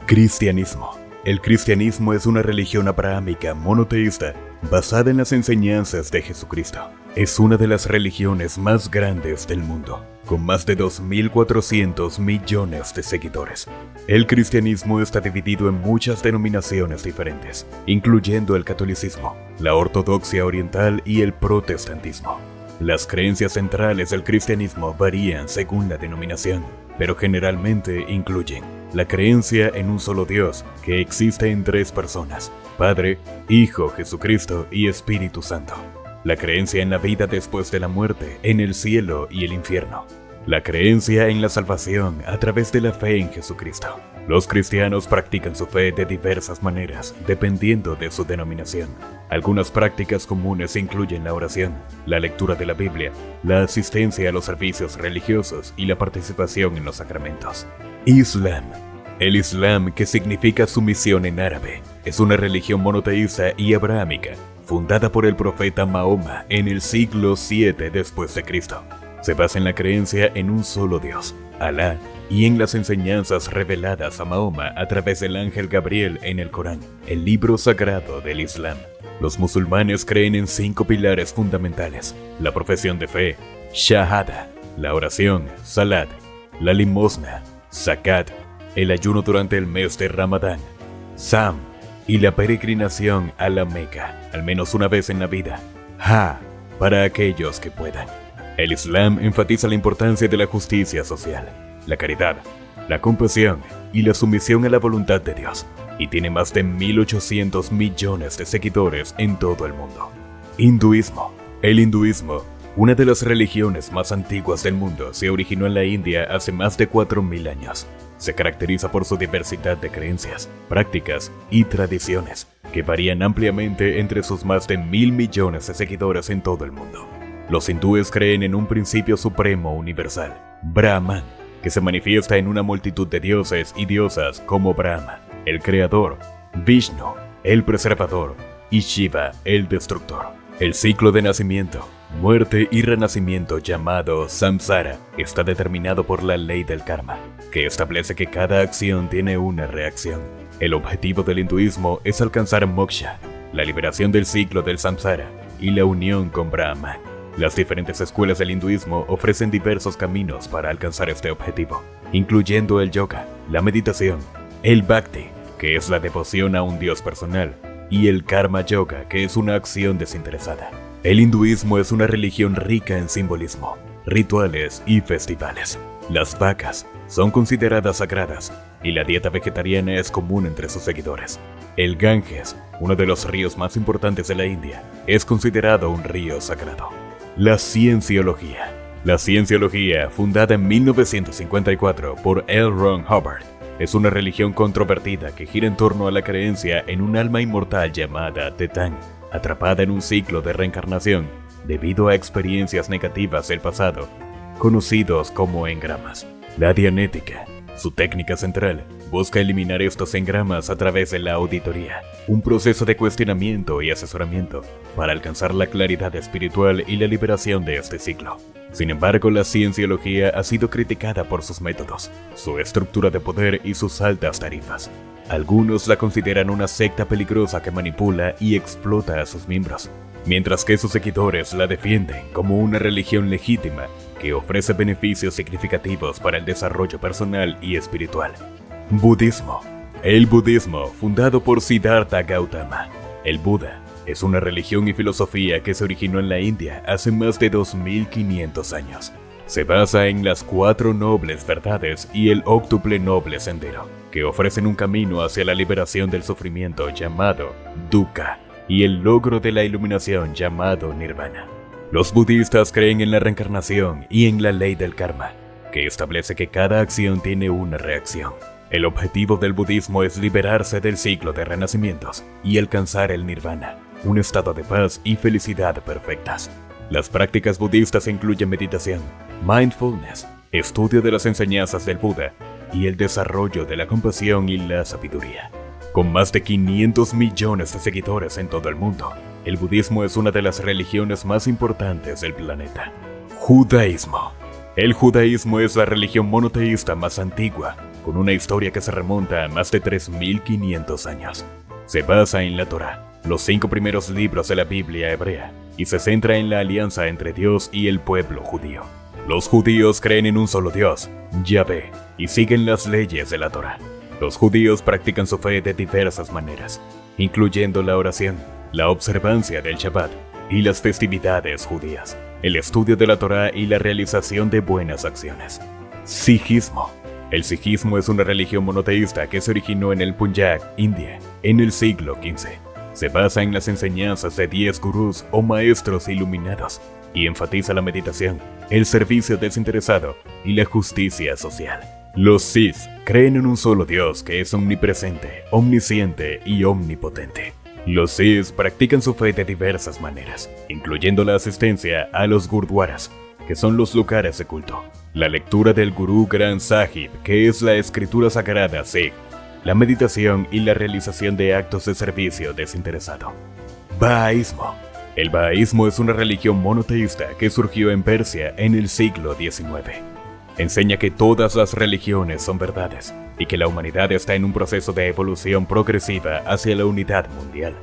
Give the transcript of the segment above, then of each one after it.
Cristianismo. El cristianismo es una religión abrahámica monoteísta basada en las enseñanzas de Jesucristo. Es una de las religiones más grandes del mundo, con más de 2.400 millones de seguidores. El cristianismo está dividido en muchas denominaciones diferentes, incluyendo el catolicismo, la ortodoxia oriental y el protestantismo. Las creencias centrales del cristianismo varían según la denominación, pero generalmente incluyen la creencia en un solo Dios que existe en tres personas: Padre, Hijo, Jesucristo y Espíritu Santo. La creencia en la vida después de la muerte, en el cielo y el infierno. La creencia en la salvación a través de la fe en Jesucristo. Los cristianos practican su fe de diversas maneras, dependiendo de su denominación. Algunas prácticas comunes incluyen la oración, la lectura de la Biblia, la asistencia a los servicios religiosos y la participación en los sacramentos. Islam. El Islam, que significa sumisión en árabe, es una religión monoteísta y abrahámica, fundada por el profeta Mahoma en el siglo VII después de Cristo. Se basa en la creencia en un solo Dios, Alá, y en las enseñanzas reveladas a Mahoma a través del ángel Gabriel en el Corán, el libro sagrado del Islam. Los musulmanes creen en 5 pilares fundamentales: la profesión de fe, Shahada, la oración, Salat, la limosna, Zakat, el ayuno durante el mes de Ramadán, Sam, y la peregrinación a la Meca, al menos una vez en la vida, Ha, para aquellos que puedan. El Islam enfatiza la importancia de la justicia social, la caridad, la compasión y la sumisión a la voluntad de Dios, y tiene más de 1.800 millones de seguidores en todo el mundo. Hinduismo. El hinduismo, una de las religiones más antiguas del mundo, se originó en la India hace más de 4.000 años. Se caracteriza por su diversidad de creencias, prácticas y tradiciones, que varían ampliamente entre sus más de 1.000 millones de seguidores en todo el mundo. Los hindúes creen en un principio supremo universal, Brahman, que se manifiesta en una multitud de dioses y diosas como Brahma, el creador, Vishnu, el preservador, y Shiva, el destructor. El ciclo de nacimiento, muerte y renacimiento, llamado samsara, está determinado por la ley del karma, que establece que cada acción tiene una reacción. El objetivo del hinduismo es alcanzar moksha, la liberación del ciclo del samsara y la unión con Brahman. Las diferentes escuelas del hinduismo ofrecen diversos caminos para alcanzar este objetivo, incluyendo el yoga, la meditación, el bhakti, que es la devoción a un dios personal, y el karma yoga, que es una acción desinteresada. El hinduismo es una religión rica en simbolismo, rituales y festivales. Las vacas son consideradas sagradas y la dieta vegetariana es común entre sus seguidores. El Ganges, uno de los ríos más importantes de la India, es considerado un río sagrado. La cienciología. La cienciología, fundada en 1954 por L. Ron Hubbard, es una religión controvertida que gira en torno a la creencia en un alma inmortal llamada Tetán, atrapada en un ciclo de reencarnación debido a experiencias negativas del pasado, conocidos como engramas. La dianética, su técnica central, busca eliminar estos engramas a través de la auditoría, un proceso de cuestionamiento y asesoramiento para alcanzar la claridad espiritual y la liberación de este ciclo. Sin embargo, la cienciología ha sido criticada por sus métodos, su estructura de poder y sus altas tarifas. Algunos la consideran una secta peligrosa que manipula y explota a sus miembros, mientras que sus seguidores la defienden como una religión legítima que ofrece beneficios significativos para el desarrollo personal y espiritual. Budismo. El budismo, fundado por Siddhartha Gautama. El Buda es una religión y filosofía que se originó en la India hace más de 2.500 años. Se basa en las 4 nobles verdades y el óctuple noble sendero, que ofrecen un camino hacia la liberación del sufrimiento llamado dukkha y el logro de la iluminación llamado nirvana. Los budistas creen en la reencarnación y en la ley del karma, que establece que cada acción tiene una reacción. El objetivo del budismo es liberarse del ciclo de renacimientos y alcanzar el nirvana, un estado de paz y felicidad perfectas. Las prácticas budistas incluyen meditación, mindfulness, estudio de las enseñanzas del Buda y el desarrollo de la compasión y la sabiduría. Con más de 500 millones de seguidores en todo el mundo, el budismo es una de las religiones más importantes del planeta. Judaísmo. El judaísmo es la religión monoteísta más antigua, con una historia que se remonta a más de 3.500 años. Se basa en la Torá, los 5 primeros libros de la Biblia hebrea, y se centra en la alianza entre Dios y el pueblo judío. Los judíos creen en un solo Dios, Yahvé, y siguen las leyes de la Torá. Los judíos practican su fe de diversas maneras, incluyendo la oración, la observancia del Shabbat y las festividades judías, el estudio de la Torá y la realización de buenas acciones. Sijismo. El sijismo es una religión monoteísta que se originó en el Punjab, India, en el siglo XV. Se basa en las enseñanzas de 10 gurús o maestros iluminados y enfatiza la meditación, el servicio desinteresado y la justicia social. Los Sijs creen en un solo Dios que es omnipresente, omnisciente y omnipotente. Los Sijs practican su fe de diversas maneras, incluyendo la asistencia a los gurdwaras, que son los lugares de culto, la lectura del Guru Granth Sahib, que es la escritura sagrada Sikh, la meditación y la realización de actos de servicio desinteresado. Bahaísmo. El bahaísmo es una religión monoteísta que surgió en Persia en el siglo XIX. Enseña que todas las religiones son verdades y que la humanidad está en un proceso de evolución progresiva hacia la unidad mundial.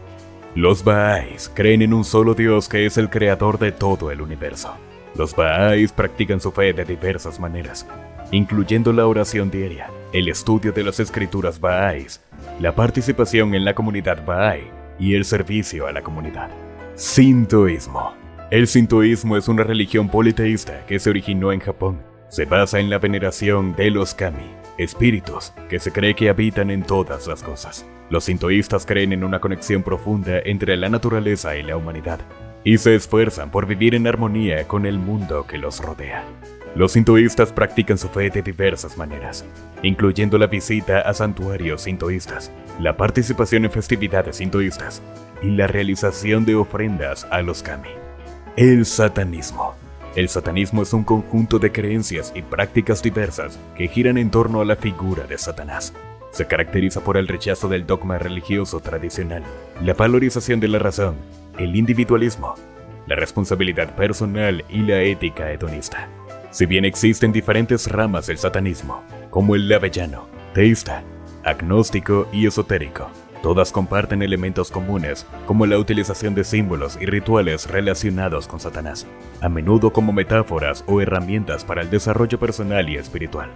Los Bahá'ís creen en un solo Dios que es el creador de todo el universo. Los Bahá'ís practican su fe de diversas maneras, incluyendo la oración diaria, el estudio de las escrituras Bahá'ís, la participación en la comunidad Bahá'í y el servicio a la comunidad. Sintoísmo. El sintoísmo es una religión politeísta que se originó en Japón. Se basa en la veneración de los kami, espíritus que se cree que habitan en todas las cosas. Los sintoístas creen en una conexión profunda entre la naturaleza y la humanidad, y se esfuerzan por vivir en armonía con el mundo que los rodea. Los sintoístas practican su fe de diversas maneras, incluyendo la visita a santuarios sintoístas, la participación en festividades sintoístas y la realización de ofrendas a los kami. El satanismo. El satanismo es un conjunto de creencias y prácticas diversas que giran en torno a la figura de Satanás. Se caracteriza por el rechazo del dogma religioso tradicional, la valorización de la razón, el individualismo, la responsabilidad personal y la ética hedonista. Si bien existen diferentes ramas del satanismo, como el avellano, teísta, agnóstico y esotérico, todas comparten elementos comunes, como la utilización de símbolos y rituales relacionados con Satanás, a menudo como metáforas o herramientas para el desarrollo personal y espiritual.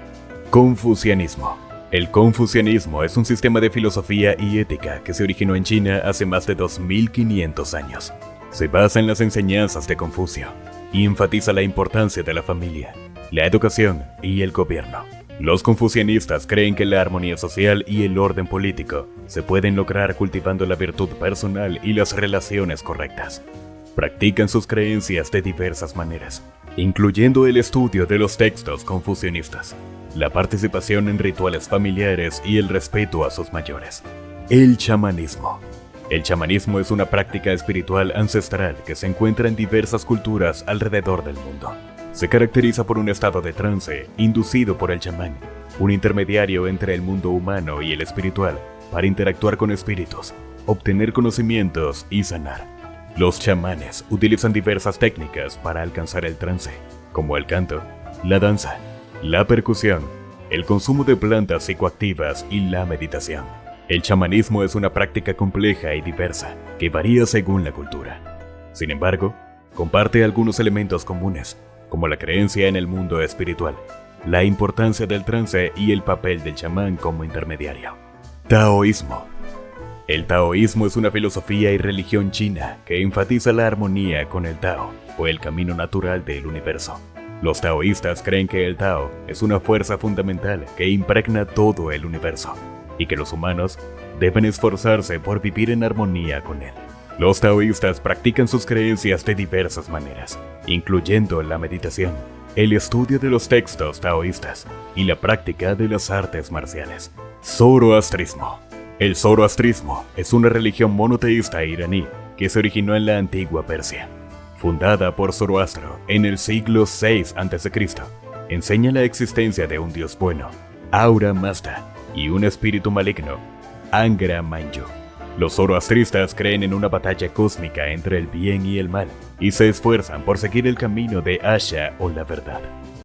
Confucianismo. El confucianismo es un sistema de filosofía y ética que se originó en China hace más de 2500 años. Se basa en las enseñanzas de Confucio y enfatiza la importancia de la familia, la educación y el gobierno. Los confucianistas creen que la armonía social y el orden político se pueden lograr cultivando la virtud personal y las relaciones correctas. Practican sus creencias de diversas maneras, incluyendo el estudio de los textos confucianistas, la participación en rituales familiares y el respeto a sus mayores. El chamanismo. El chamanismo es una práctica espiritual ancestral que se encuentra en diversas culturas alrededor del mundo. Se caracteriza por un estado de trance inducido por el chamán, un intermediario entre el mundo humano y el espiritual, para interactuar con espíritus, obtener conocimientos y sanar. Los chamanes utilizan diversas técnicas para alcanzar el trance, como el canto, la danza, la percusión, el consumo de plantas psicoactivas y la meditación. El chamanismo es una práctica compleja y diversa, que varía según la cultura. Sin embargo, comparte algunos elementos comunes, como la creencia en el mundo espiritual, la importancia del trance y el papel del chamán como intermediario. Taoísmo. El taoísmo es una filosofía y religión china que enfatiza la armonía con el Tao, o el camino natural del universo. Los taoístas creen que el Tao es una fuerza fundamental que impregna todo el universo, y que los humanos deben esforzarse por vivir en armonía con él. Los taoístas practican sus creencias de diversas maneras, incluyendo la meditación, el estudio de los textos taoístas y la práctica de las artes marciales. Zoroastrismo. El zoroastrismo es una religión monoteísta iraní que se originó en la antigua Persia. Fundada por Zoroastro en el siglo VI a.C., enseña la existencia de un dios bueno, Ahura Mazda, y un espíritu maligno, Angra Mainyu. Los zoroastristas creen en una batalla cósmica entre el bien y el mal, y se esfuerzan por seguir el camino de Asha o la verdad.